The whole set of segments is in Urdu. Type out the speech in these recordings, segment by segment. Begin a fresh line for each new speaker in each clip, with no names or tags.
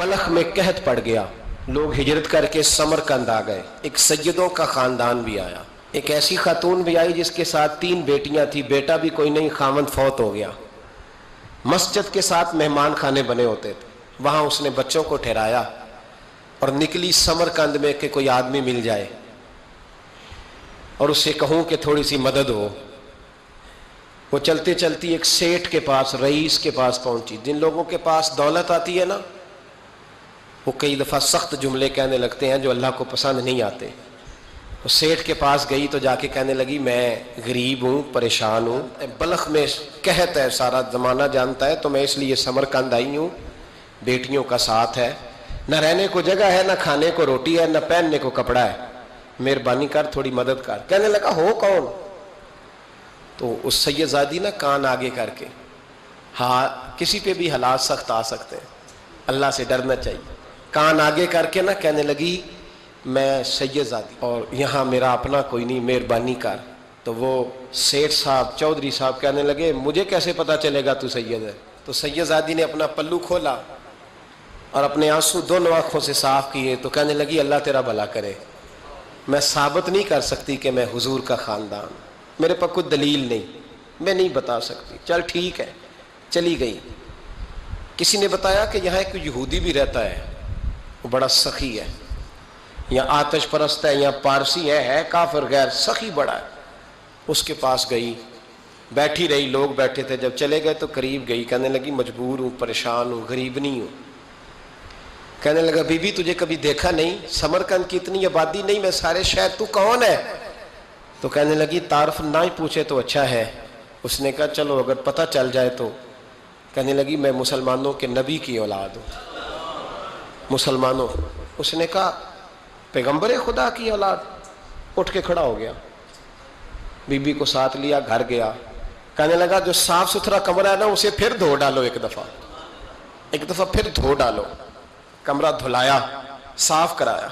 بلخ میں قحط پڑ گیا، لوگ ہجرت کر کے سمرقند آ گئے، ایک سیدوں کا خاندان بھی آیا، ایک ایسی خاتون بھی آئی جس کے ساتھ 3 بیٹیاں تھیں، بیٹا بھی کوئی نہیں، خاوند فوت ہو گیا۔ مسجد کے ساتھ مہمان خانے بنے ہوتے تھے، وہاں اس نے بچوں کو ٹھہرایا اور نکلی سمرقند میں کہ کوئی آدمی مل جائے اور اس سے کہوں کہ تھوڑی سی مدد ہو۔ وہ چلتے چلتی ایک سیٹھ کے پاس، رئیس کے پاس پہنچی۔ جن لوگوں کے پاس دولت آتی ہے نا، وہ کئی دفعہ سخت جملے کہنے لگتے ہیں جو اللہ کو پسند نہیں آتے۔ وہ سیٹھ کے پاس گئی تو جا کے کہنے لگی میں غریب ہوں، پریشان ہوں، بلخ میں قحط ہے، سارا زمانہ جانتا ہے، تو میں اس لیے سمرقند آئی ہوں، بیٹیوں کا ساتھ ہے، نہ رہنے کو جگہ ہے، نہ کھانے کو روٹی ہے، نہ پہننے کو کپڑا ہے، مہربانی کر تھوڑی مدد کر۔ کہنے لگا ہو کون؟ تو اس سیدزادی نا کان آگے کر کے، ہاں کسی پہ بھی حالات سخت آ سکتے ہیں، اللہ سے ڈرنا چاہیے، کان آگے کر کے نا کہنے لگی میں سیدزادی اور یہاں میرا اپنا کوئی نہیں، مہربانی کر۔ تو وہ سیٹھ صاحب، چودھری صاحب کہنے لگے مجھے کیسے پتا چلے گا تو سید ہے؟ تو سیدزادی نے اپنا پلو کھولا اور اپنے آنسو دونوں آنکھوں سے صاف کیے تو کہنے لگی اللہ تیرا بھلا کرے، میں ثابت نہیں کر سکتی کہ میں حضور کا خاندان، میرے پاس کوئی دلیل نہیں، میں نہیں بتا سکتی۔ چل ٹھیک ہے، چلی گئی۔ کسی نے بتایا کہ یہاں ایک یہودی بھی رہتا ہے، وہ بڑا سخی ہے، یا آتش پرست ہے، یا پارسی ہے کافر غیر، سخی بڑا ہے۔ اس کے پاس گئی، بیٹھی رہی، لوگ بیٹھے تھے، جب چلے گئے تو قریب گئی، کہنے لگی مجبور ہوں، پریشان ہوں، غریب نہیں ہوں۔ کہنے لگا بی بی تجھے کبھی دیکھا نہیں، سمرقند کی اتنی آبادی نہیں، میں سارے شہر، تو کون ہے؟ تو کہنے لگی تعارف نہ ہی پوچھے تو اچھا ہے۔ اس نے کہا چلو اگر پتہ چل جائے تو۔ کہنے لگی میں مسلمانوں کے نبی کی اولاد ہوں، مسلمانوں۔ اس نے کہا پیغمبر خدا کی اولاد؟ اٹھ کے کھڑا ہو گیا، بی بی کو ساتھ لیا، گھر گیا۔ کہنے لگا جو صاف ستھرا کمرہ ہے نا اسے پھر دھو ڈالو، ایک دفعہ پھر دھو ڈالو۔ کمرہ دھلایا، صاف کرایا۔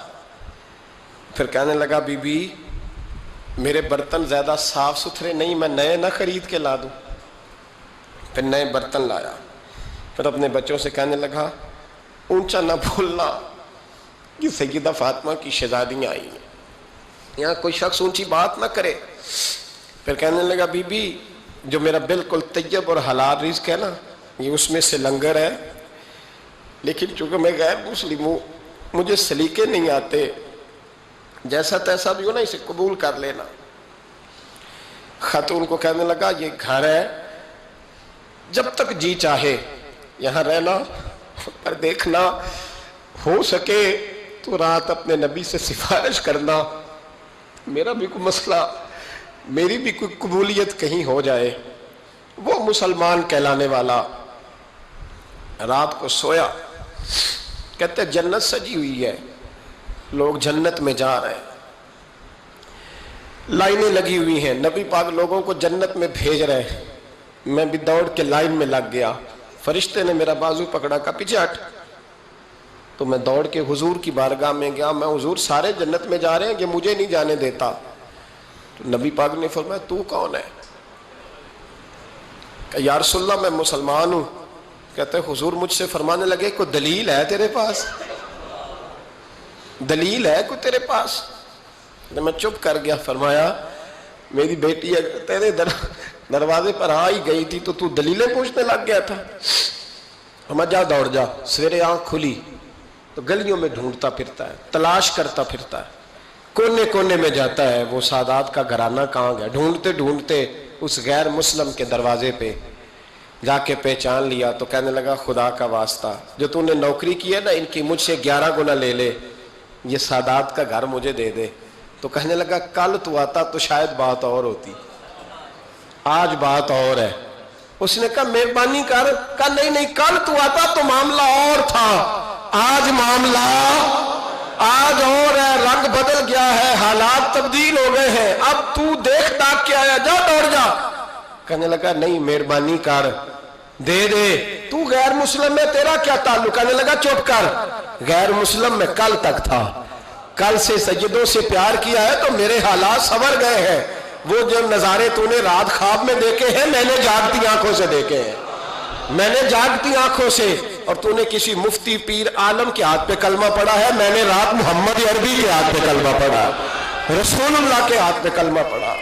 پھر کہنے لگا بی بی میرے برتن زیادہ صاف ستھرے نہیں، میں نئے نہ خرید کے لا دوں۔ پھر نئے برتن لایا۔ پھر اپنے بچوں سے کہنے لگا اونچا نہ بھولنا کہ سیدہ فاطمہ کی شہزادیاں آئی ہیں، یہاں کوئی شخص اونچی بات نہ کرے۔ پھر کہنے لگا بی بی جو میرا بالکل طیب اور حلال رزق ہے نا، یہ اس میں سے لنگر ہے، لیکن چونکہ میں غیر مسلم ہوں، مجھے سلیقے نہیں آتے، جیسا تیسا بھی ہو نا اسے قبول کر لینا۔ خاتون کو کہنے لگا یہ گھر ہے، جب تک جی چاہے یہاں رہنا، پر دیکھنا ہو سکے تو رات اپنے نبی سے سفارش کرنا، میرا بھی کوئی مسئلہ، میری بھی کوئی قبولیت کہیں ہو جائے۔ وہ مسلمان کہلانے والا رات کو سویا، کہتے جنت سجی ہوئی ہے، لوگ جنت میں جا رہے ہیں، لائنیں لگی ہوئی ہیں، نبی پاک لوگوں کو جنت میں بھیج رہے ہیں۔ میں بھی دوڑ کے لائن میں لگ گیا، فرشتے نے میرا بازو پکڑا، کہا پیچھے ہٹ۔ تو میں دوڑ کے حضور کی بارگاہ میں گیا، میں حضور سارے جنت میں جا رہے ہیں، یہ مجھے نہیں جانے دیتا۔ تو نبی پاک نے فرمایا تو کون ہے؟ کہ یا رسول اللہ میں مسلمان ہوں۔ کہتے حضور مجھ سے فرمانے لگے کوئی دلیل ہے تیرے پاس؟ دلیل ہے کوئی تیرے پاس؟ میں چپ کر گیا۔ فرمایا میری بیٹی تیرے دروازے پر آ ہی گئی تھی تو دلیلیں پوچھنے لگ گیا تھا۔ فرمایا جا دوڑ جا۔ سویرے آنکھ کھلی تو گلیوں میں ڈھونڈتا پھرتا ہے، تلاش کرتا پھرتا ہے، کونے کونے میں جاتا ہے وہ سادات کا گھرانہ کہاں گیا۔ ڈھونڈتے ڈھونڈتے اس غیر مسلم کے دروازے پہ جا کے پہچان لیا تو کہنے لگا خدا کا واسطہ جو تو نے نوکری کی ہے نا ان کی مجھ سے 11 گنا لے لے، یہ سادات کا گھر مجھے دے دے۔ تو کہنے لگا کل تو آتا تو شاید بات اور ہوتی، آج بات اور ہے۔ اس نے کہا مہربانی کر۔ کہا نہیں کل تو آتا تو معاملہ اور تھا، آج معاملہ آج اور ہے، رنگ بدل گیا ہے، حالات تبدیل ہو گئے ہیں، اب تو دیکھ داکھ کے آیا، جا دوڑ جا۔ کہنے لگا نہیں مہربانی کر دے دے، تو غیر مسلم میں تیرا کیا تعلق؟ کہنے لگا چپ کر، غیر مسلم میں کل تک تھا، کل سے سیدوں سے پیار کیا ہے تو میرے حالات سنور گئے ہیں، وہ جو نظارے تو نے رات خواب میں دیکھے ہیں میں نے جاگتی آنکھوں سے دیکھے ہیں، میں نے جاگتی آنکھوں سے اور تو نے کسی مفتی پیر عالم کے ہاتھ پہ کلمہ پڑھا ہے؟ میں نے رات محمد عربی کے ہاتھ پہ کلمہ پڑھا، رسول اللہ کے ہاتھ پہ کلمہ پڑھا۔